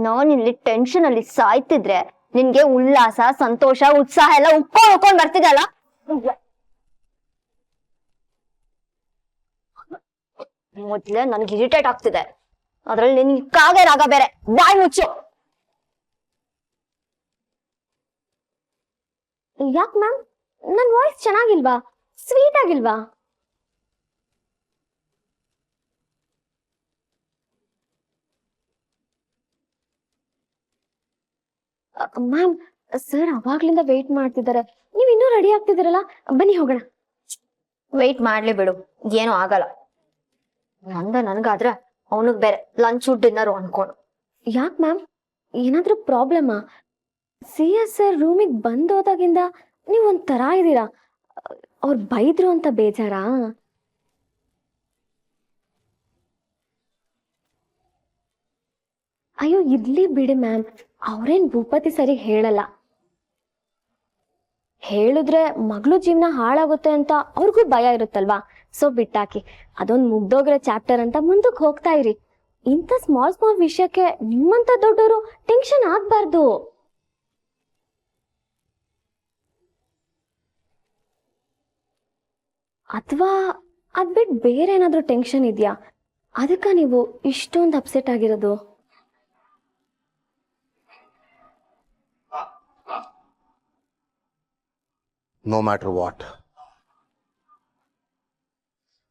ನಾನಿಲ್ಲಿ ಟೆನ್ಷನ್ ಅಲ್ಲಿ ಸಾಯ್ತಿದ್ರೆ ನಿನ್ಗೆ ಉಲ್ಲಾಸ ಸಂತೋಷ ಉತ್ಸಾಹ ಎಲ್ಲ ಉಕ್ಕೊಂಡ್ ಬರ್ತಿದಲ್ಲ. ಮೊದ್ಲೇ ನನ್ಗೆ ಇರಿಟೇಟ್ ಆಗ್ತಿದೆ, ಅದ್ರಲ್ಲಿ ನಿನ್ ಕಾಗೆ ರಾಗ ಬೇರೆ. ಬಾಯ್ ಮುಚ್ಚು. ಯಾಕ್ ಮ್ಯಾಮ್, ನನ್ ವಾಯ್ಸ್ ಚೆನ್ನಾಗಿಲ್ವಾ? ಸ್ವೀಟ್ ಆಗಿಲ್ವಾ? ಮ್ಯಾಮ್, ಸರ್ ಅವಾಗ್ಲಿಂದ ವೇಟ್ ಮಾಡ್ತಿದ್ದಾರೆ, ನೀವ್ ಇನ್ನೂ ರೆಡಿ ಆಗ್ತಿದ್ದೀರಲ್ಲ, ಬನ್ನಿ ಹೋಗೋಣ. ವೇಟ್ ಮಾಡ್ಲಿ ಬಿಡು, ಏನೂ ಆಗಲ್ಲ. ನನ್ಗಾದ್ರೆ ಅವನಿಗೆ ಬೇರೆ ಲಂಚ್ ಡಿನ್ನರ್ ಅನ್ಕೊಂಡು. ಯಾಕ್ ಮ್ಯಾಮ್, ಏನಾದ್ರೂ ಪ್ರಾಬ್ಲಮಾ? CS ಸರ್ ರೂಮಿಗೆ ಬಂದೋದಾಗಿಂದ ನೀವ್ ಒಂಥರ ಇದ್ದೀರಾ. ಅವ್ರು ಬೈದ್ರು ಅಂತ ಬೇಜಾರಾ? ಅಯ್ಯೋ ಇರ್ಲಿ ಬಿಡಿ ಮ್ಯಾಮ್, ಅವ್ರೇನ್ ಭೂಪತಿ ಸರಿ ಹೇಳಲ್ಲ. ಹೇಳಿದ್ರೆ ಮಗಳು ಜೀವನ ಹಾಳಾಗುತ್ತೆ ಅಂತ ಅವ್ರಿಗೂ ಭಯ ಇರುತ್ತಲ್ವಾ, ಸೊ ಬಿಟ್ಟಾಕಿ. ಅದೊಂದು ಮುಗ್ದೋಗಿರೋ ಚಾಪ್ಟರ್ ಅಂತ ಮುಂದಕ್ಕೆ ಹೋಗ್ತಾ ಇರಿ. ಇಂಥ ಸ್ಮಾಲ್ ವಿಷಯಕ್ಕೆ ನಿಮ್ಮಂತ ದೊಡ್ಡವರು ಟೆನ್ಷನ್ ಆಗ್ಬಾರ್ದು. ಅಥವಾ ಅದ್ಬಿಟ್ಟು ಬೇರೆ ಏನಾದ್ರೂ ಟೆನ್ಷನ್ ಇದೆಯಾ? ಅದಕ್ಕ ನೀವು ಇಷ್ಟೊಂದು ಅಪ್ಸೆಟ್ ಆಗಿರೋದು? ನೋ ಮ್ಯಾಟರ್ ವಾಟ್,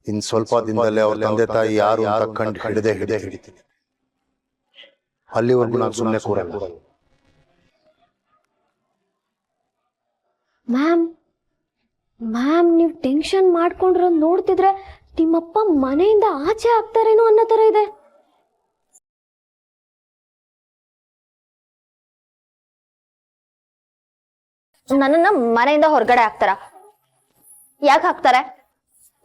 ಇನ್ ಸ್ವಲ್ಪ ದಿನದಲ್ಲೇ ಅವ್ರ ತಂದೆ ತಾಯಿ ಯಾರು ಅಂತ ಕಂಡು ಹಿಡಿತೀನಿ. ಅಲ್ಲಿವರೆಗೂ ನಾನು ಸುಮ್ಮನೆ ಕೂರಲ್ಲ. ಮ್ಯಾಮ್, ನೀವು ಟೆನ್ಷನ್ ಮಾಡ್ಕೊಂಡ್ರು ನೋಡ್ತಿದ್ರೆ ನಿಮ್ಮಪ್ಪ ಮನೆಯಿಂದ ಆಚೆ ಆಗ್ತಾರೇನೋ ಅನ್ನೋ ತರ ಇದೆ. ನನ್ನನ್ನ ಮನೆಯಿಂದ ಹೊರಗಡೆ ಹಾಕ್ತಾರ? ಯಾಕೆ ಹಾಕ್ತಾರೆ?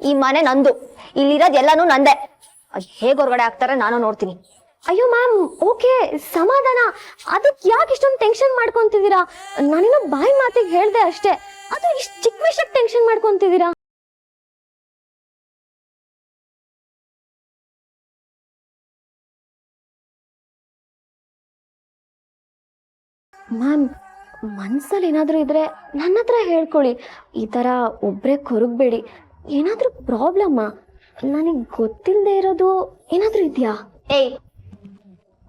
ಈ ಮನೆ ನಂದು, ಇಲ್ಲಿರೋದ್ ಎಲ್ಲಾನು ನಂದೇ. ಹೇಗ್ ಹೊರಗಡೆ ಹಾಕ್ತಾರೆ ನಾನು ನೋಡ್ತೀನಿ. ಅಯ್ಯೋ ಮ್ಯಾಮ್, ಓಕೆ ಸಮಾಧಾನ. ಅದಕ್ಕೆ ಯಾಕೆ ಇಷ್ಟೊಂದು ಟೆನ್ಷನ್ ಮಾಡ್ಕೊಂತಿದ್ದೀರಾ? ನಾನೇನೋ ಬಾಯಿ ಮಾತಿಗೆ ಹೇಳ್ದೆ ಅಷ್ಟೇ, ಅದು ಇಷ್ಟು ಚಿಕ್ಕ ವಿಷಯಕ್ಕೆ ಟೆನ್ಷನ್ ಮಾಡ್ಕೊಂತಿದ್ದೀರಾ? ಮ್ಯಾಮ್, ಮನ್ಸಲ್ಲಿ ಏನಾದ್ರೂ ಇದ್ರೆ ನನ್ನ ಹತ್ರ ಹೇಳ್ಕೊಳ್ಳಿ. ಈ ತರ ಒಬ್ರೆ ಕೊರಗಬೇಡಿ. ಏನಾದ್ರೂ ಪ್ರಾಬ್ಲಮ್ಮಾ? ನನಗೆ ಗೊತ್ತಿಲ್ಲದೆ ಇರೋದು ಏನಾದ್ರೂ ಇದೆಯಾ? ಏಯ್,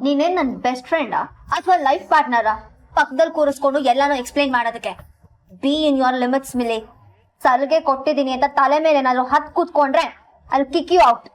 ನೀನೇನ್ ನನ್ನ ಬೆಸ್ಟ್ ಫ್ರೆಂಡಾ ಅಥವಾ ಲೈಫ್ ಪಾರ್ಟ್ನರಾ ಪಕ್ಕದಲ್ಲಿ ಕೂರಿಸ್ಕೊಂಡು ಎಲ್ಲಾನು ಎಕ್ಸ್ಪ್ಲೈನ್ ಮಾಡೋದಕ್ಕೆ? Be in your limits Mili. ಸಲಿಗೆ ಕೊಟ್ಟಿದ್ದೀನಿ ಅಂತ ತಲೆ ಮೇಲೆ ಏನಾದ್ರು ಹತ್ ಕೂತ್ಕೊಂಡ್ರೆ ಅಲ್ಲಿ ಕಿಕ್ ಯು ಔಟ್.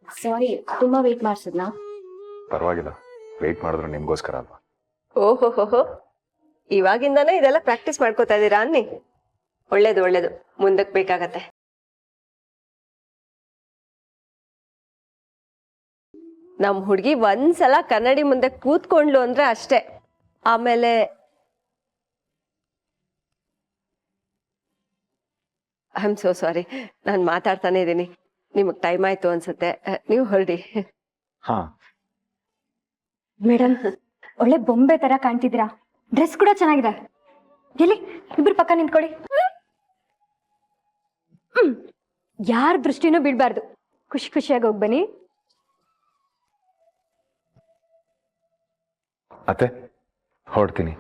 ಸಾರಿ, ತುಂಬಾ ವೇಟ್ ಮಾಡಿಸಿದ್ನಾ? ಪರವಾಗಿಲ್ಲ, ವೇಟ್ ಮಾಡಿದ್ರು ನಿಮ್ಗೋಸ್ಕರ ಅಲ್ವಾ. ಓಹೋ, ಇವಾಗಿಂದಾನೇ ಇದೆಲ್ಲ ಪ್ರಾಕ್ಟೀಸ್ ಮಾಡ್ಕೋತಾ ಇದ್ದೀರಾ ಅನ್ನಿ. ಒಳ್ಳೇದು, ಮುಂದಕ್ಕೆ ಬೇಕಾಗತ್ತೆ. ನಮ್ಮ ಹುಡುಗಿ ಒಂದ್ಸಲ ಕನ್ನಡಿ ಮುಂದೆ ಕೂತ್ಕೊಂಡ್ಲು ಅಂದ್ರೆ ಅಷ್ಟೇ. ಆಮೇಲೆ ಐ ಆಮ್ ಸೋ ಸಾರಿ, ನಾನು ಮಾತಾಡ್ತಾನೆ ಇದ್ದೀನಿ. ನಿಮಗೆ ಟೈಮ್ ಆಯ್ತು ಅನ್ಸುತ್ತೆ, ನೀವು ಹೊರಡಿ. ಹಾ ಮೇಡಮ್, ಒಳ್ಳೆ ಬೊಂಬೆ ತರ ಕಾಣ್ತಿದ್ದೀರಾ. ಡ್ರೆಸ್ ಕೂಡ ಚೆನ್ನಾಗಿದೆ. ಎಲ್ಲಿ ಇಬ್ರು ಪಕ್ಕ ನಿಂತ್ಕೊಳ್ಳಿ. ಯಾರ ದೃಷ್ಟಿನೂ ಬಿಡ್ಬಾರ್ದು. ಖುಷಿಯಾಗಿ ಹೋಗಿ ಬನ್ನಿ. ಅತ್ತೆ, ಹೊರಡ್ತೀನಿ.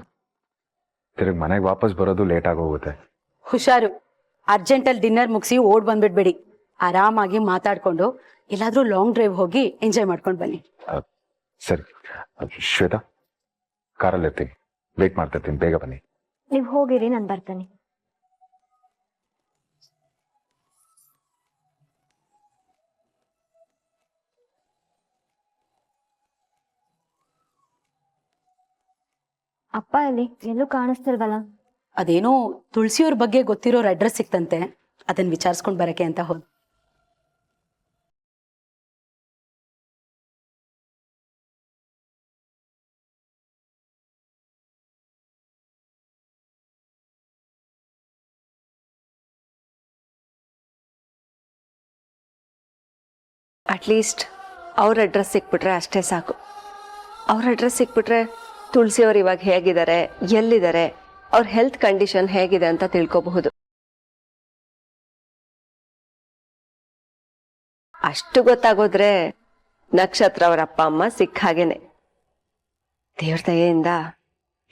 ತಿರುಗಿ ಮನೆಗೆ ವಾಪಸ್ ಬರೋದು ಲೇಟ್ ಆಗೋಗುತ್ತೆ. ಹುಷಾರು, ಅರ್ಜೆಂಟಲ್ಲಿ ಡಿನ್ನರ್ ಮುಗಿಸಿ ಓಡ್ ಬಂದ್ಬಿಡ್ಬೇಡಿ. ಆರಾಮಾಗಿ ಮಾತಾಡ್ಕೊಂಡು ಎಲ್ಲಾದ್ರೂ ಲಾಂಗ್ ಡ್ರೈವ್ ಹೋಗಿ ಎಂಜಾಯ್ ಮಾಡ್ಕೊಂಡು ಬನ್ನಿ. ಸರಿ ಶ್ವೇತಾ, ಕಾರಲ್ಲಿ ಇರ್ತೀನಿ, ವೇಟ್ ಮಾಡ್ತಿರ್ತೀನಿ, ಬೇಗ ಬನ್ನಿ. ನೀವು ಹೋಗಿರಿ, ನಾನು ಬರ್ತೇನೆ. ಅಪ್ಪ ಅಲ್ಲಿ ಎಲ್ಲೂ ಕಾಣಿಸ್ತಿಲ್ವಲ್ಲ? ಅದೇನೋ ತುಳಸಿಯವ್ರ ಬಗ್ಗೆ ಗೊತ್ತಿರೋರ್ ಅಡ್ರೆಸ್ ಸಿಕ್ತಂತೆ, ಅದನ್ನ ವಿಚಾರಿಸ್ಕೊಂಡು ಬರಕ್ಕೆ ಅಂತ ಹೋದ್. ಅಟ್ಲೀಸ್ಟ್ ಅವ್ರ ಅಡ್ರೆಸ್ ಸಿಕ್ಬಿಟ್ರೆ ಅಷ್ಟೇ ಸಾಕು. ಅವ್ರ ಅಡ್ರೆಸ್ ಸಿಕ್ಬಿಟ್ರೆ ತುಳಸಿ ಅವ್ರು ಇವಾಗ ಹೇಗಿದ್ದಾರೆ, ಎಲ್ಲಿದ್ದಾರೆ, ಅವ್ರ ಹೆಲ್ತ್ ಕಂಡೀಷನ್ ಹೇಗಿದೆ ಅಂತ ತಿಳ್ಕೊಬಹುದು. ಅಷ್ಟು ಗೊತ್ತಾಗೋದ್ರೆ ನಕ್ಷತ್ರ ಅವರ ಅಪ್ಪ ಅಮ್ಮ ಸಿಕ್ಕ ಹಾಗೇನೆ. ದೇವ್ರ ದಯೆಯಿಂದ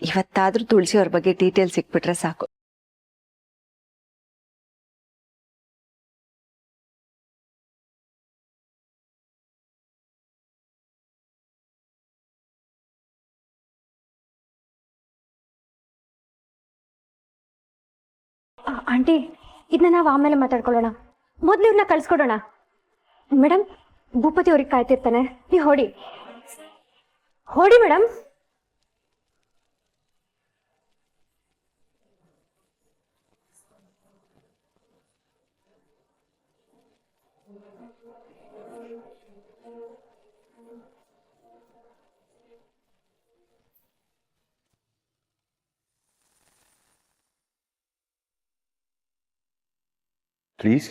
ಇವತ್ತಾದ್ರೂ ತುಳಸಿ ಅವ್ರ ಬಗ್ಗೆ ಡೀಟೇಲ್ ಸಿಕ್ಬಿಟ್ರೆ ಸಾಕು. ಆಂಟಿ, ಇದನ್ನ ನಾವು ಆಮೇಲೆ ಮಾತಾಡ್ಕೊಳ್ಳೋಣ. ಮೊದಲು ಇವ್ರನ್ನ ಕಳ್ಸ್ಕೊಡೋಣ. ಮೇಡಮ್, ಭೂಪತಿ ಅವ್ರಿಗೆ ಕಾಯ್ತಿರ್ತಾನೆ, ನೀವು ಹೊಡಿ ಹೊಡಿ ಮೇಡಮ್. ಪ್ಲೀಸ್.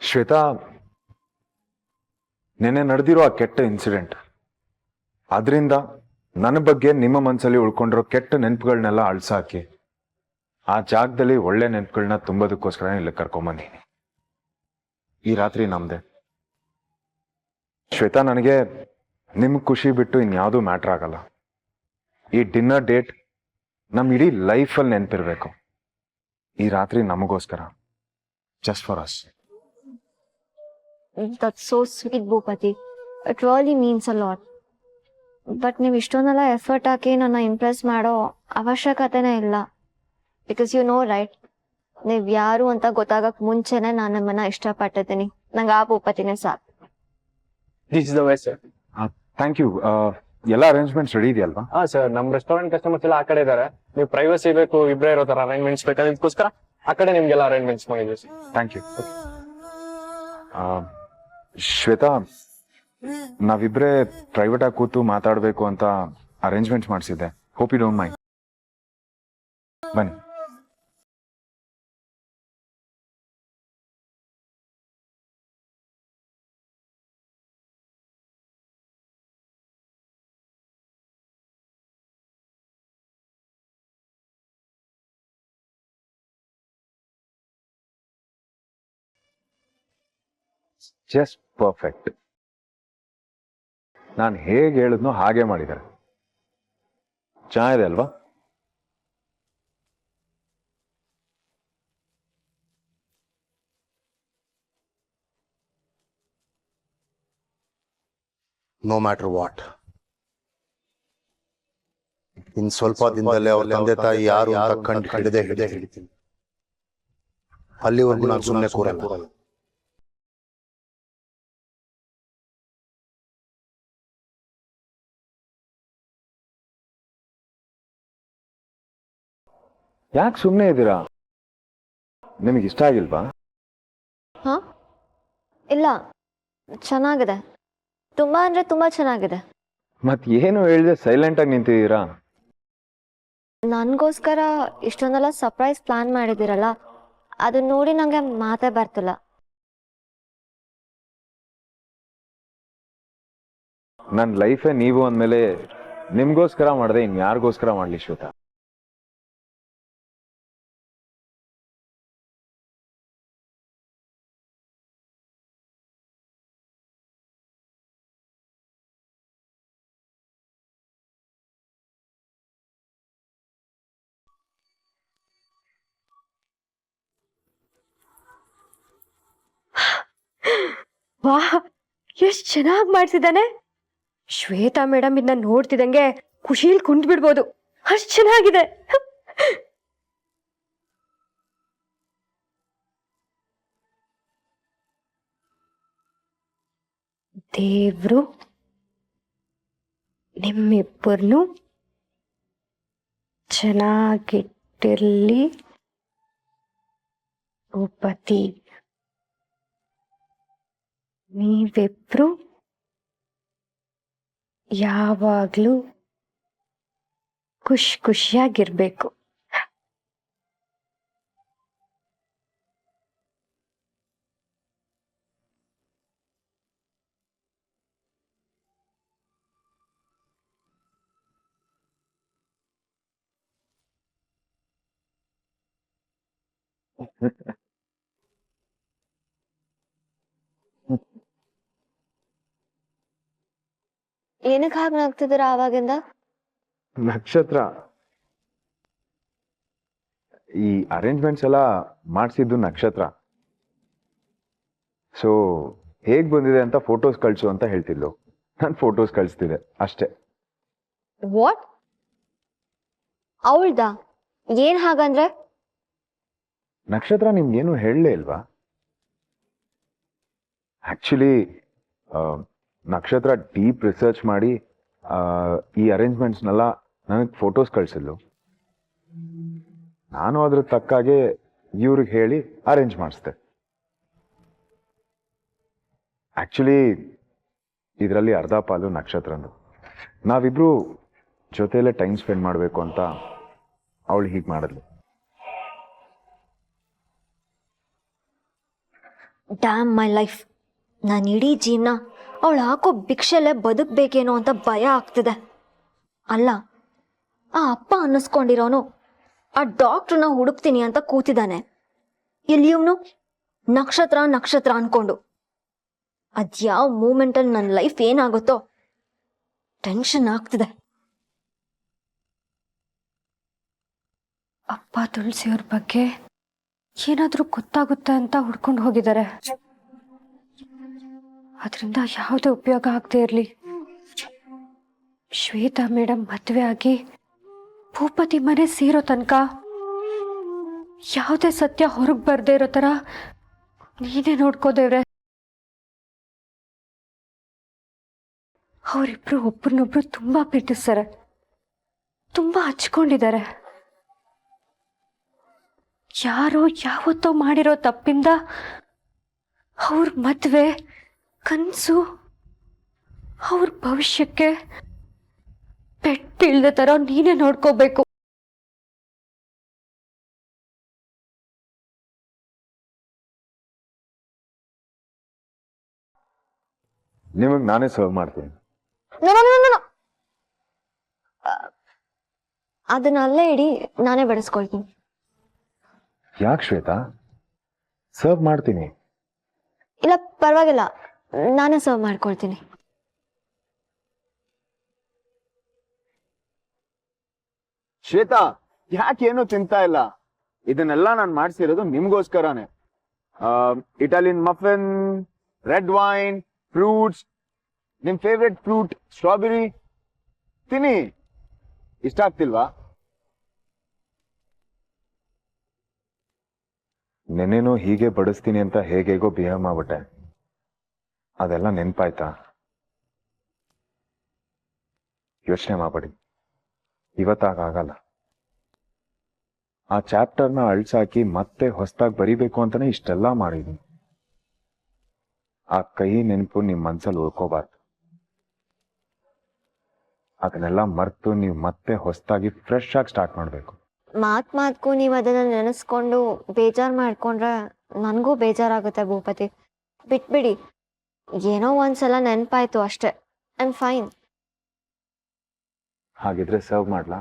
ಶ್ವೇತಾ, ನೆನ್ನೆ ನಡೆದಿರೋ ಆ ಕೆಟ್ಟ ಇನ್ಸಿಡೆಂಟ್, ಅದರಿಂದ ನನ್ನ ಬಗ್ಗೆ ನಿಮ್ಮ ಮನಸ್ಸಲ್ಲಿ ಉಳ್ಕೊಂಡಿರೋ ಕೆಟ್ಟ ನೆನಪುಗಳನ್ನೆಲ್ಲ ಅಳ್ಸಾಕಿ ಆ ಜಾಗದಲ್ಲಿ ಒಳ್ಳೆ ನೆನಪುಗಳನ್ನ ತುಂಬೋದಕ್ಕೋಸ್ಕರ ಇಲ್ಲಿ ಕರ್ಕೊಂಬಂದೀನಿ. ಈ ರಾತ್ರಿ ನಮ್ದೆ. ಶ್ವೇತಾ, ನನಗೆ ನಿಮ್ಗೆ ಖುಷಿ ಬಿಟ್ಟು ಇನ್ಯಾವುದೂ ಮ್ಯಾಟ್ರ್ ಆಗಲ್ಲ. ಈ ಡಿನ್ನರ್ ಡೇಟ್ ನಮ್ಮ ಇಡೀ ಲೈಫಲ್ಲಿ ನೆನಪಿರ್ಬೇಕು. ಈ ರಾತ್ರಿ ನಮಗೋಸ್ಕರ, just for us. That's so sweet Bhupathi. It really means a lot. But ನೀವು ಇಷ್ಟೊಂದೆಲ್ಲ ಎಫರ್ಟ್ ಹಾಕಿ ನನ್ನ ಇಂಪ್ರೆಸ್ ಮಾಡೋ ಅವಶ್ಯಕತೆನೇ ಇಲ್ಲ. ಬಿಕಾಸ್ ಯು ನೋ ರೈಟ್, ನೀವು ಯಾರು ಅಂತ ಗೊತ್ತಾಗಕ್ಕೆ ಮುಂಚೆನೆ ನಾನು ನಿಮ್ಮನ್ನ ಇಷ್ಟಪಟ್ಟಿದ್ದೀನಿ. ನಂಗೆ ಆ ಭೂಪತಿನೇ ಸಾಕು. This is the way sir. Thank you. ಎಲ್ಲ ಅರೇಂಜ್ಮೆಂಟ್ಸ್ ರೆಡಿ ಇದೆಯಲ್ವಾ? ಹಾ ಸರ್, ನಮ್ ರೆಸ್ಟೋರೆಂಟ್ ಕಸ್ಟಮರ್ಸ್ ಎಲ್ಲ ಆ ಕಡೆ ಇದಾರೆ. ನೀವು ಪ್ರೈವಸಿ ಬೇಕು, ಇಬ್ಬರೇ ಇರೋ ತರ ಅರೇಂಜ್ಮೆಂಟ್ಸ್ ಬೇಕಾದಕ್ಕೋಸ್ಕರ ಆ ಕಡೆ ನಿಮ್ಗೆಲ್ಲ ಅರೇಂಜ್ಮೆಂಟ್ಸ್ ಮಾಡಿದ್ವಿ ಸರ್. Thank you. ಶ್ವೇತಾ, ನಾವಿಬ್ರೇ ಪ್ರೈವೇಟ್ ಆಗಿ ಕೂತು ಮಾತಾಡಬೇಕು ಅಂತ ಅರೇಂಜ್ಮೆಂಟ್ಸ್ ಮಾಡಿಸಿದ್ದೆ. Hope you don't mind. ಬನ್ನಿ. Just perfect. ನಾನು ಹೇಗೆ ಹೇಳಿದ್ನೋ ಹಾಗೆ ಮಾಡಿದ್ದಾರೆ. ಚೆನ್ನಾಗಿದೆ ಅಲ್ವಾ? ನೋ ಮ್ಯಾಟರ್ ವಾಟ್, ಇನ್ ಸ್ವಲ್ಪ ದಿನದಲ್ಲೇ ಅವ್ರ ತಂದೆ ತಾಯಿ ಯಾರು ಅಂತ ಕಂಡು ಹಿಡಿದೇ ಹಿಡಿತೀನಿ. ಅಲ್ಲಿವರೆಗೂ ನಾನು ಸುಮ್ಮನೆ ಕೂರಲ್ಲ. ಯಾಕೆ ಸುಮ್ಮನೆ ಇದ್ದೀರಾ? ನಿಮಗೆ ಇಷ್ಟ ಆಗಿಲ್ವಾ? ಹಾ, ಇಲ್ಲ, ಚೆನ್ನಾಗಿದೆ. ತುಂಬಾ ಅಂದ್ರೆ ತುಂಬಾ ಚೆನ್ನಾಗಿದೆ. ಮತ್ ಏನು ಹೇಳಿದೆ ಸೈಲೆಂಟ್ ಆಗಿ ನಿಂತಿದ್ದೀರಾ? ನನಗೋಸ್ಕರ ಇಷ್ಟೊಂದೆಲ್ಲ ಸರ್ಪ್ರೈಸ್ ಪ್ಲಾನ್ ಮಾಡಿದ್ದೀರಲ್ಲ, ಅದನ್ನ ನೋಡಿ ನಂಗೆ ಮಾತೇ ಬರ್ತಿಲ್ಲ. ನನ್ನ ಲೈಫೇ ನೀವು ಅಂದಮೇಲೆ ನಿಮ್ಗೋಸ್ಕರ ಮಾಡಿದೆ, ಇನ್ಯಾರಿಗೋಸ್ಕರ ಮಾಡ್ಲಿ ಶ್ವೇತಾ? ವಾಹ್, ಎಷ್ಟ್ ಚೆನ್ನಾಗಿ ಮಾಡ್ಸಿದ್ದಾನೆ. ಶ್ವೇತಾ ಮೇಡಮ್ ಇದನ್ನ ನೋಡ್ತಿದಂಗೆ ಖುಷಿಲ್ ಕುಂತ್ ಬಿಡ್ಬೋದು, ಅಷ್ಟ್ ಚೆನ್ನಾಗಿದೆ. ದೇವ್ರು ನಿಮ್ಮಿಬ್ಬರನ್ನು ಚೆನ್ನಾಗಿಟ್ಟಿರ್ಲಿ. ಭೂಪತಿ, ನೀವಿಬ್ರು ಯಾವಾಗ್ಲೂ ಖುಷಿಯಾಗಿರ್ಬೇಕು. ಏನಕ್ಕೆ ಹಾಗೆ ನಗ್ತಿದ್ದೀರಾ ಆವಾಗಿಂದ? ನಕ್ಷತ್ರ ಈ ಅರೇಂಜ್ಮೆಂಟ್ಸ್ ಎಲ್ಲ ಮಾಡಿಸಿದ್ದು ನಕ್ಷತ್ರ. ಸೊ ಹೇಗ್ ಬಂದಿದೆ ಅಂತ ಫೋಟೋಸ್ ಕಳ್ಸು ಅಂತ ಹೇಳ್ತಿದ್ಲು. ನಾನು ಫೋಟೋಸ್ ಕಳಿಸ್ತಿದ್ದೆ ಅಷ್ಟೇ. ವಾಟ್? ಅವಳ್ದಾ? ಏನ್ ಹಾಗಂದ್ರೆ? ನಕ್ಷತ್ರ ನಿಮ್ಗೇನು ಹೇಳಲೇ ಇಲ್ವಾ? ಆಕ್ಚುಲಿ ನಕ್ಷತ್ರ ಡೀಪ್ ರಿಸರ್ಚ್ ಮಾಡಿ ಈ ಅರೇಂಜ್ಮೆಂಟ್ಸ್ನೆಲ್ಲ ನನಗೆ ಫೋಟೋಸ್ ಕಳಿಸಿದ್ಲು. ನಾನು ಅದ್ರ ತಕ್ಕಾಗೆ ಇವ್ರಿಗೆ ಹೇಳಿ ಅರೇಂಜ್ ಮಾಡಿಸ್ದೆ. ಆಕ್ಚುಲಿ ಇದರಲ್ಲಿ ಅರ್ಧ ಪಾಲು ನಕ್ಷತ್ರಂದು. ನಾವಿಬ್ರು ಜೊತೆಯಲ್ಲೇ ಟೈಮ್ ಸ್ಪೆಂಡ್ ಮಾಡಬೇಕು ಅಂತ ಅವಳು ಹೀಗೆ ಮಾಡಿದ್ಲು. Dam my life. ನಾನು ಇಡೀ ಜೀವನ ಅವಳು ಹಾಕೋ ಭಿಕ್ಷೆಲ್ಲೇ ಬದುಕಬೇಕೇನೋ ಅಂತ ಭಯ ಆಗ್ತಿದೆ. ಅಲ್ಲ, ಆ ಅಪ್ಪ ಅನ್ನಿಸ್ಕೊಂಡಿರೋನು ಆ ಡಾಕ್ಟ್ರನ್ನ ಹುಡುಕ್ತೀನಿ ಅಂತ ಕೂತಿದ್ದಾನೆ. ಇಲ್ಲಿ ಇವನು ನಕ್ಷತ್ರ ನಕ್ಷತ್ರ ಅನ್ಕೊಂಡು ಅದ್ಯಾವ ಮೂಮೆಂಟಲ್ಲಿ ನನ್ನ ಲೈಫ್ ಏನಾಗುತ್ತೋ ಟೆನ್ಷನ್ ಆಗ್ತಿದೆ. ಅಪ್ಪ ತುಳಸಿಯವ್ರ ಬಗ್ಗೆ ಏನಾದರೂ ಗೊತ್ತಾಗುತ್ತೆ ಅಂತ ಹುಡ್ಕೊಂಡು ಹೋಗಿದ್ದಾರೆ. ಅದರಿಂದ ಯಾವುದೇ ಉಪಯೋಗ ಆಗದೆ ಇರಲಿ. ಶ್ವೇತಾ ಮೇಡಮ್ ಮದುವೆ ಆಗಿ ಭೂಪತಿ ಮನೆ ಸೇರೋ ತನಕ ಯಾವುದೇ ಸತ್ಯ ಹೊರಗೆ ಬರ್ದೇ ಇರೋ ಥರ ನೀನೇ ನೋಡ್ಕೋದೇವ್ರೆ. ಅವರಿಬ್ರು ಒಬ್ರನ್ನೊಬ್ರು ತುಂಬಾ ಪ್ರೀತಿಸ್ತಾರೆ, ತುಂಬಾ ಹಚ್ಕೊಂಡಿದ್ದಾರೆ. ಯಾರೋ ಯಾವತ್ತೋ ಮಾಡಿರೋ ತಪ್ಪಿಂದ ಅವ್ರ ಮದುವೆ ಕನಸು ಅವ್ರ ಭವಿಷ್ಯಕ್ಕೆ ಪೆಟ್ಟು ಬೀಳ್ದ ಥರ ನೀನೇ ನೋಡ್ಕೋಬೇಕು. ನಿಮಗೆ ನಾನೇ ಸರ್ವ್ ಮಾಡ್ತೀನಿ. ಅದನ್ನ ಅಲ್ಲೇ ಇಡಿ, ನಾನೇ ಬಡಿಸ್ಕೊಳ್ತೀನಿ. ಯಾಕೆ ಶ್ವೇತಾ? ಸರ್ವ್ ಮಾಡ್ತೀನಿ. ಇಲ್ಲ ಪರವಾಗಿಲ್ಲ, ನಾನೇ ಸರ್ವ್ ಮಾಡ್ಕೊಳ್ತೀನಿ. ಶ್ವೇತಾ, ಯಾಕೇನು ತಿಂತಾ ಇಲ್ಲ? ಇದನ್ನೆಲ್ಲ ನಾನು ಮಾಡಿಸಿರೋದು ನಿಮ್ಗೋಸ್ಕರನೇ. Italian muffin, red wine, fruits, ನಿಮ್ ಫೇವ್ರೆಟ್ ಫ್ರೂಟ್ ಸ್ಟ್ರಾಬೆರಿ. ತಿನ್ನಿ. ಇಷ್ಟ ಆಗ್ತಿಲ್ವಾ? ನೆನೇನೋ ಹೀಗೆ ಬಡಿಸ್ತೀನಿ ಅಂತ ಹೇಗೇಗೋ ಬಿಹೇವ್ ಮಾಡ್ಬಿಟ್ಟೆ. ಅದೆಲ್ಲ ನೆನ್ಪಾಯ್ತಾ? ಯೋಚನೆ ಮಾಡಬೇಡಿ, ಇವತ್ತಾಗಲ್ಲ. ಆ ಚಾಪ್ಟರ್ನ ಅಳ್ಸಾಕಿ ಮತ್ತೆ ಹೊಸದಾಗಿ ಬರಿಬೇಕು ಅಂತಾನೆ ಇಷ್ಟೆಲ್ಲ ಮಾಡಿದೀನಿ. ಆ ಕಹಿ ನೆನಪು ನಿಮ್ ಮನ್ಸಲ್ಲಿ ಉಳ್ಕೋಬಾರ್ದು. ಅದನ್ನೆಲ್ಲ ಮರ್ತು ನೀವು ಮತ್ತೆ ಹೊಸದಾಗಿ ಫ್ರೆಶ್ ಆಗಿ ಸ್ಟಾರ್ಟ್ ಮಾಡಬೇಕು. ಮಾತ್ಗೂ ನೀವು ಅದನ್ನ ನೆನೆಸ್ಕೊಂಡು ಬೇಜಾರು ಮಾಡ್ಕೊಂಡ್ರೆ ನನಗೂ ಬೇಜಾರಾಗುತ್ತೆ ಭೂಪತಿ. ಬಿಟ್ಬಿಡಿ, ಏನೋ ಒಂದ್ಸಲ ನೆನಪಾಯ್ತು ಅಷ್ಟೇ. I am fine. ಹಾಗಿದ್ರೆ ಸರ್ವ್ ಮಾಡ್ಲಾ?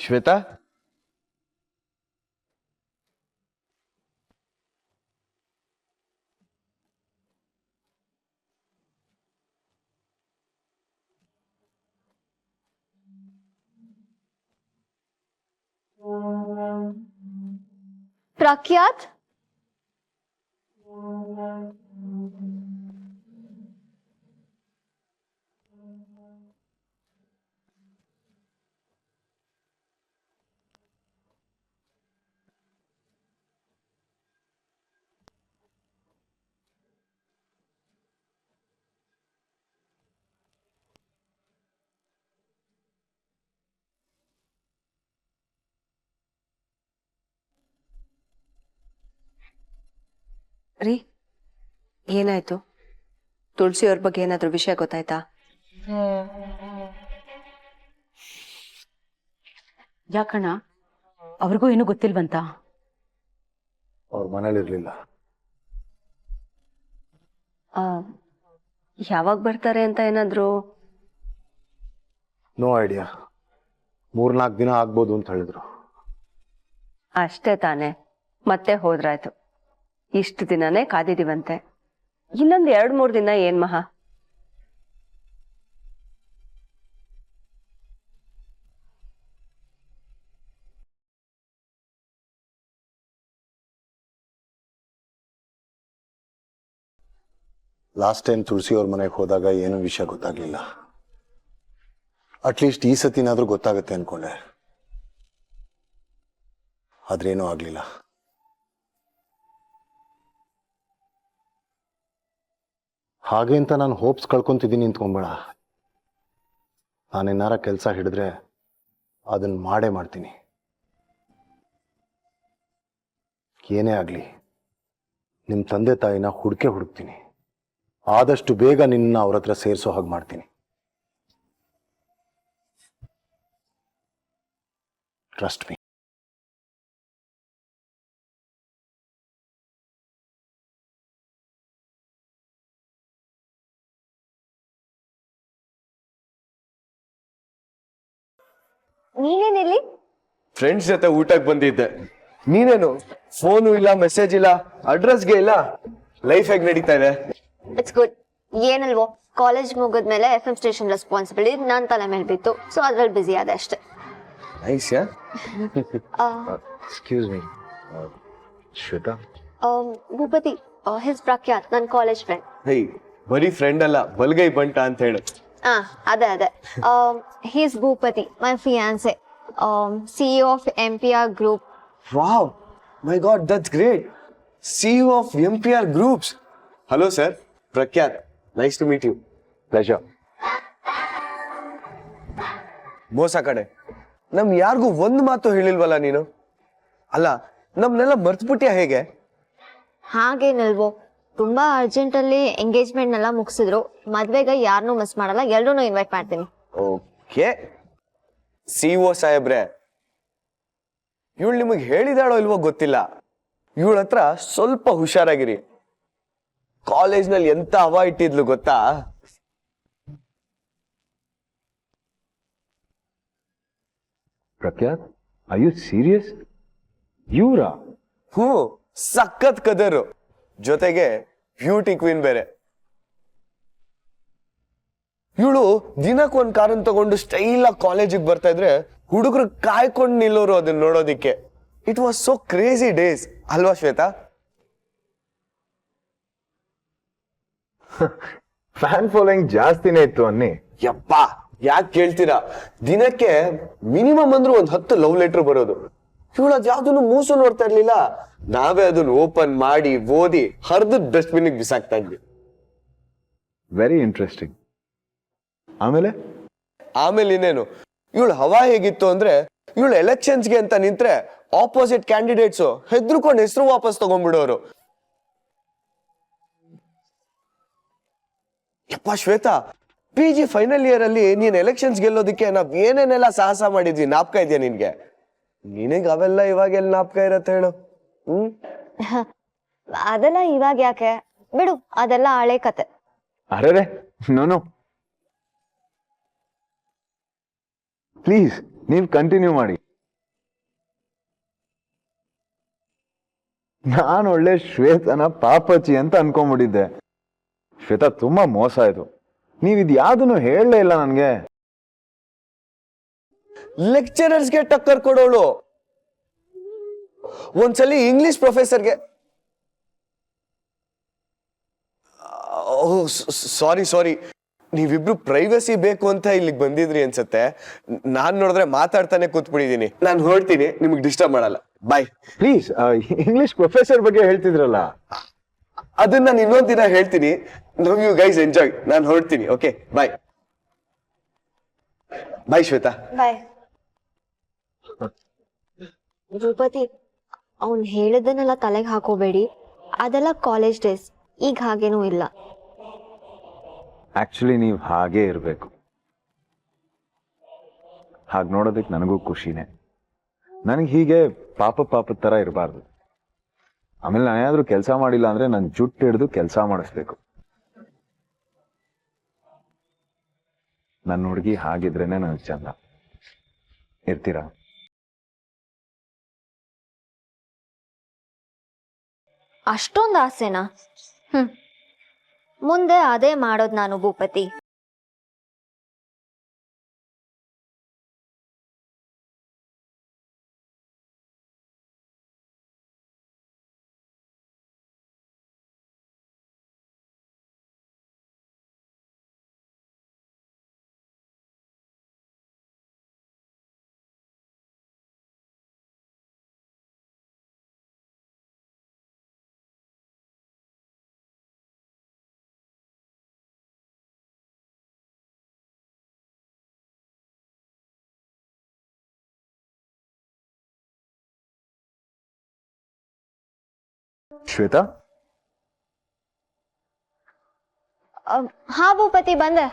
ಶ್ವೇತಾ, ಪ್ರಖ್ಯಾತ್, ರೀ, ಏನಾಯ್ತು? ತುಳಸಿ ಅವ್ರ ಬಗ್ಗೆ ಏನಾದ್ರೂ ವಿಷಯ ಗೊತ್ತಾಯ್ತಾ? ಯಾಕಣ್ಣ, ಅವ್ರಿಗೂ ಏನು ಗೊತ್ತಿಲ್ವಂತ? ಅವ್ರ ಮನೇಲಿರ್ಲಿಲ್ಲ. ಯಾವಾಗ ಬರ್ತಾರೆ ಅಂತ ಏನಾದ್ರು? No idea. 3-4 ದಿನ ಆಗ್ಬೋದು ಅಂತ ಹೇಳಿದ್ರು. ಅಷ್ಟೇ ತಾನೆ, ಮತ್ತೆ ಹೋದ್ರಾಯ್ತು. ಇಷ್ಟು ದಿನನೇ ಕಾದಿದೀವಂತೆ, ಇನ್ನೊಂದು 2-3 ದಿನ ಏನ್ ಮಹಾ? ಲಾಸ್ಟ್ ಟೈಮ್ ತುಳಸಿ ಅವ್ರ ಮನೆಗೆ ಹೋದಾಗ ಏನೂ ವಿಷಯ ಗೊತ್ತಾಗ್ಲಿಲ್ಲ. ಅಟ್ಲೀಸ್ಟ್ ಈ ಸತಿನಾದ್ರೂ ಗೊತ್ತಾಗುತ್ತೆ ಅನ್ಕೊಂಡೆ, ಆದ್ರೇನೂ ಆಗ್ಲಿಲ್ಲ. ಹಾಗೆ ಅಂತ ನಾನು ಹೋಪ್ಸ್ ಕಳ್ಕೊಂತಿದ್ದೀನಿ ನಿಂತ್ಕೊಂಬೇಡ. ನಾನೇನಾರ ಕೆಲಸ ಹಿಡಿದ್ರೆ ಅದನ್ನ ಮಾಡೇ ಮಾಡ್ತೀನಿ. ಏನೇ ಆಗ್ಲಿ ನಿಮ್ಮ ತಂದೆ ತಾಯಿನ ಹುಡುಕ್ತೀನಿ. ಆದಷ್ಟು ಬೇಗ ನಿನ್ನ ಅವ್ರ ಹತ್ರ ಸೇರಿಸೋ ಹಾಗೆ ಮಾಡ್ತೀನಿ. Trust me. ನೀನೇನಿಲ್ಲಿ? ಫ್ರೆಂಡ್ಸ್ ಜೊತೆ ಊಟಕ್ಕೆ ಬಂದಿದ್ದೆ. ನೀನೇನು ಫೋನು ಇಲ್ಲ, ಮೆಸೇಜ್ ಇಲ್ಲ, ಅಡ್ರೆಸ್ಗೆ ಇಲ್ಲ. ಲೈಫ್ ಹೇಗೆ ನಡೀತಾ ಇದೆ? It's good. ಏನಲ್ವೋ, ಕಾಲೇಜ್ ಮುಗಿದ್ಮೇಲೆ FM ಸ್ಟೇಷನ್ ರೆಸ್ಪಾನ್ಸಿಬಿಲಿಟಿ ನನ್ನ ತಲೆ ಮೇಲೆ ಬಿತ್ತು, ಸೊ ಅದ್ರಲ್ಲಿ ಬ್ಯುಸಿ ಆದೆ ಅಷ್ಟೇ. Nice. Excuse me, Shweta. Bhupathi, he's Prakhyat, ನನ್ನ ಕಾಲೇಜ್ ಫ್ರೆಂಡ್. ಹೇ, ಬರೀ ಫ್ರೆಂಡ್ ಅಲ್ಲ, ಬಲ್ಗೈ ಬಂಟ ಅಂತ ಹೇಳು. ಅದೇ he's Bhupathi, my fiancee, CEO of MPR group. Wow, my god, that's great. CEO of MPR groups. Hello sir, Prakhyat. Nice to meet you. Pleasure. ಮೋಸ ಕಡೆ, ನಮ್ ಯಾರಿಗೂ ಒಂದು ಮಾತು ಹೇಳಿಲ್ವಲ್ಲ ನೀನು? ಅಲ್ಲ, ನಮ್ನೆಲ್ಲ ಮರ್ತ್ಬಿಟ್ಯಾ ಹೇಗೆ? ಹಾಗೇನಲ್ವೋ, ತುಂಬಾ ಅರ್ಜೆಂಟಲ್ಲಿ ಎಂಗೇಜ್ಮೆಂಟ್ನೆಲ್ಲ ಮುಗಿಸಿದ್ರು. ಮದ್ವೆಗೆ ಯಾರನ್ನೂ ಮಿಸ್ ಮಾಡಲ್ಲ, ಎಲ್ರೂ ಇನ್ವೈಟ್ ಮಾಡ್ತೀನಿ. ಓಕೆ CEO ಸಾಹೇಬ್ರೆ, ಇವಳು ನಿಮಗೆ ಹೇಳಿದಾಳೋ ಇಲ್ವೋ ಗೊತ್ತಿಲ್ಲ, ಇವಳ ಹತ್ರ ಸ್ವಲ್ಪ ಹುಷಾರಾಗಿರಿ. ಕಾಲೇಜ್ನಲ್ಲಿ ಎಂತ ಹವಾ ಇಟ್ಟಿದ್ಲು ಗೊತ್ತಾ? Prakhyath, are you serious? ಇವ್ರಾ? ಸಖತ್ ಕದರು, ಜೊತೆಗೆ ಬ್ಯೂಟಿ ಕ್ವೀನ್ ಬೇರೆ. ಇವಳು ದಿನಕ್ಕೊಂದ್ ಕಾರನ್ ತಗೊಂಡು ಸ್ಟೈಲ್ ಆಗಿ ಕಾಲೇಜಿಗೆ ಬರ್ತಾ ಇದ್ರೆ ಹುಡುಗರು ಕಾಯ್ಕೊಂಡು ನಿಲ್ಲೋರು ಅದನ್ನ ನೋಡೋದಿಕ್ಕೆ. It was so crazy days ಅಲ್ವಾ ಶ್ವೇತಾ? ಫ್ಯಾನ್ ಫಾಲೋಯಿಂಗ್ ಜಾಸ್ತಿನೇ ಇತ್ತು ಅನ್ನಿ. ಯಪ್ಪ, ಯಾಕೆ ಕೇಳ್ತೀರಾ? ದಿನಕ್ಕೆ ಮಿನಿಮಮ್ ಅಂದ್ರೂ 10 ಲವ್ ಲೆಟರ್ ಬರೋದು. ಇವಳು ಅದ್ಯಾವ್ದನ್ನು ಮೂಸು ನೋಡ್ತಾ ಇರ್ಲಿಲ್ಲ. ನಾವೇ ಅದನ್ನ ಓಪನ್ ಮಾಡಿ ಓದಿ ಹರಿದು ಡಸ್ಟ್ಬಿನ್ ಬಿಸಾಕ್ತಾ ಇದ್ವಿ. Very interesting. ಆಮೇಲೆ ಇನ್ನೇನು, ಇವಳು ಹವಾ ಹೇಗಿತ್ತು ಅಂದ್ರೆ, ಇವಳು ಎಲೆಕ್ಷನ್ಸ್ಗೆ ಅಂತ ನಿಂತ್ರೆ ಆಪೋಸಿಟ್ ಕ್ಯಾಂಡಿಡೇಟ್ಸ್ ಹೆದ್ರುಕೊಂಡು ಹೆಸರು ವಾಪಸ್ ತಗೊಂಡ್ಬಿಡೋರು. ಯಪ್ಪ ಶ್ವೇತಾ, PG ಫೈನಲ್ ಇಯರ್ ಅಲ್ಲಿ ನೀನ್ ಎಲೆಕ್ಷನ್ಸ್ ಗೆಲ್ಲೋದಕ್ಕೆ ನಾವ್ ಏನೇನೆಲ್ಲ ಸಾಹಸ ಮಾಡಿದ್ವಿ ಜ್ಞಾಪಕ ಇದೆಯಾ ನಿನ್ಗೆ? ನಿನಗೆ ಅವೆಲ್ಲ ಇವಾಗ ಎಲ್ಲಿ ಜ್ಞಾಪಕ ಇರತ್ತೆ ಹೇಳು? ಅದೆಲ್ಲ ಇವಾಗ ಯಾಕೆ ಬಿಡು, ಅದೆಲ್ಲ ಹಳೆ ಕತೆ. ಅರೆ ನೋ, ಪ್ಲೀಸ್ ನೀವು ಕಂಟಿನ್ಯೂ ಮಾಡಿ. ನಾನು ಒಳ್ಳೆ ಶ್ವೇತನ ಪಾಪಚಿ ಅಂತ ಅನ್ಕೊಂಡ್ಬಿಟ್ಟಿದ್ದೆ. ಶ್ವೇತಾ ತುಂಬಾ ಮೋಸ ಆಯ್ತು. ನೀವ್ ಇದು ಯಾವ್ದನ್ನು ಹೇಳಲೇ ಇಲ್ಲ ನನ್ಗೆ. ಲೆಕ್ಚರರ್ಸ್ಗೆ ಟಕ್ಕರ್ ಕೊಡೋಳು. ಒಂದ್ಸಲಿ ಇಂಗ್ಲಿಷ್ ಪ್ರೊಫೆಸರ್ಗೆ, ಸಾರಿ, ನೀವಿಬ್ರು ಪ್ರೈವಸಿ ಬೇಕು ಅಂತ ಇಲ್ಲಿಗೆ ಬಂದಿದ್ರಿ ಅನ್ಸತ್ತೆ. ನಾನ್ ನೋಡಿದ್ರೆ ಮಾತಾಡ್ತಾನೆ ಕೂತ್ಬಿಟ್ಟಿದೀನಿ. ನಾನು ಹೊರಡ್ತೀನಿ, ನಿಮ್ಗೆ ಡಿಸ್ಟರ್ಬ್ ಮಾಡಲ್ಲ. ಬಾಯ್. ಪ್ಲೀಸ್, ಇಂಗ್ಲಿಷ್ ಪ್ರೊಫೆಸರ್ ಬಗ್ಗೆ ಹೇಳ್ತಿದ್ರಲ್ಲ, ಅದನ್ನ ನಾನು ಇನ್ನೊಂದ್ ದಿನ ಹೇಳ್ತೀನಿ. Now you guys enjoy. ನಾನು ಹೊರಡ್ತೀನಿ. ಓಕೆ, ಬಾಯ್. ಬಾಯ್ ಶ್ವೇತಾ. ಬಾಯ್. ಭೂಪತಿ, ಅವ್ನ್ ಹೇಳಿದ್ದನ್ನೆಲ್ಲ ತಲೆಗೆ ಹಾಕೋಬೇಡಿ. ಅದೆಲ್ಲ ಕಾಲೇಜ್ ಡೇಸ್. ಈಗ ಹಾಗೇನೂ ಇಲ್ಲ. ಆಕ್ಚುಲಿ ನೀವು ಹಾಗೇ ಇರಬೇಕು. ಹಾಗೆ ನೋಡೋದಕ್ಕೆ ನನಗೂ ಖುಷಿನೇ. ನನಗೆ ಹೀಗೆ ಪಾಪದ ಥರ ಇರಬಾರ್ದು. ಆಮೇಲೆ ನಾನೇನಾದ್ರೂ ಕೆಲಸ ಮಾಡಿಲ್ಲ ಅಂದ್ರೆ ನನ್ನ ಜುಟ್ಟು ಹಿಡಿದು ಕೆಲಸ ಮಾಡಿಸ್ಬೇಕು. ನನ್ನ ಹುಡುಗಿ ಹಾಗಿದ್ರೇನೆ ನನಗೆ ಚಂದ. ಇರ್ತೀರಾ? ಅಷ್ಟೊಂದು ಆಸೆನಾ? ಮುಂದೆ ಅದೇ ಮಾಡೋದು ನಾನು ಭೂಪತಿ. ಶ್ವೇತಾ, ಹಾ ಭೂಪತಿ, ಬಂದೆ.